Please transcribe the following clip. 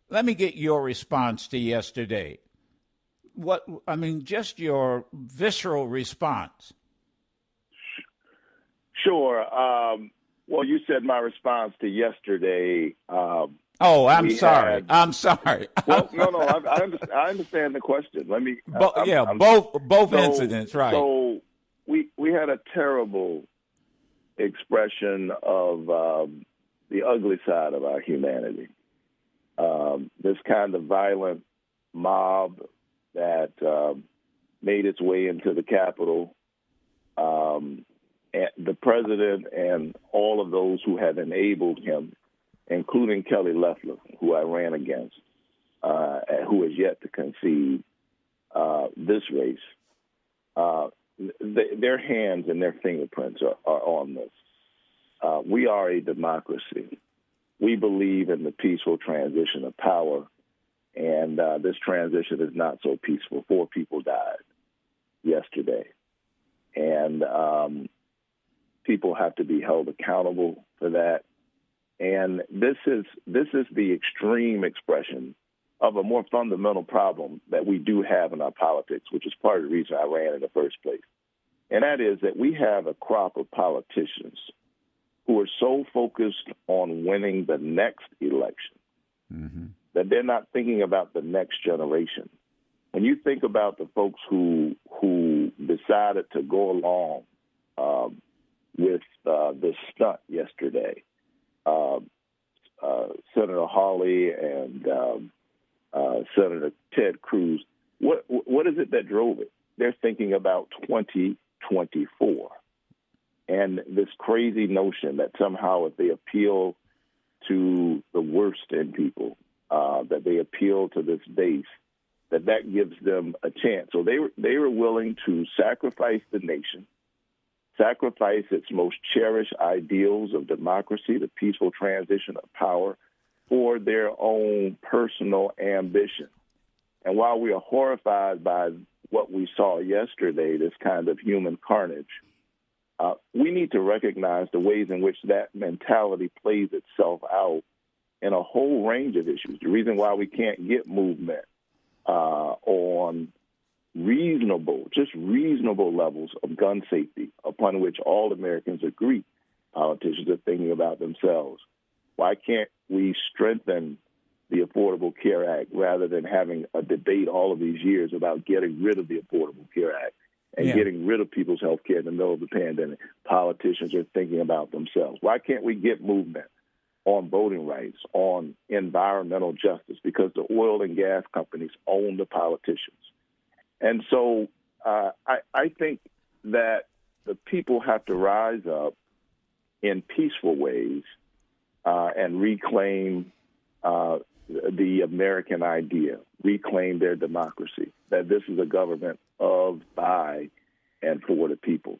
Let me get your response to yesterday. Just your visceral response. Sure. Well, you said my response to yesterday. I'm sorry. I'm sorry. Well, no. I understand the question. Let me. Both incidents, right? So we had a terrible expression of the ugly side of our humanity. This kind of violent mob that made its way into the Capitol. The president and all of those who have enabled him, including Kelly Loeffler, who I ran against, who is yet to concede this race, their hands and their fingerprints are on this. We are a democracy. We believe in the peaceful transition of power, and this transition is not so peaceful. 4 people died yesterday, and people have to be held accountable for that. And this is the extreme expression of a more fundamental problem that we do have in our politics, which is part of the reason I ran in the first place. And that is that we have a crop of politicians who are so focused on winning the next election that they're not thinking about the next generation. When you think about the folks who decided to go along with this stunt yesterday, Senator Hawley and Senator Ted Cruz, what is it that drove it? They're thinking about 2024. And this crazy notion that somehow if they appeal to the worst in people, that they appeal to this base, that gives them a chance. So they were willing to sacrifice the nation, sacrifice its most cherished ideals of democracy, the peaceful transition of power, for their own personal ambition. And while we are horrified by what we saw yesterday, this kind of human carnage, we need to recognize the ways in which that mentality plays itself out in a whole range of issues. The reason why we can't get movement on reasonable levels of gun safety upon which all Americans agree. Politicians are thinking about themselves. Why can't we strengthen the Affordable Care Act rather than having a debate all of these years about getting rid of the Affordable Care Act and getting rid of people's health care in the middle of the pandemic? Politicians are thinking about themselves. Why can't we get movement on voting rights, on environmental justice? Because the oil and gas companies own the politicians. And so I think that the people have to rise up in peaceful ways and reclaim the American idea, reclaim their democracy, that this is a government of, by, and for the people.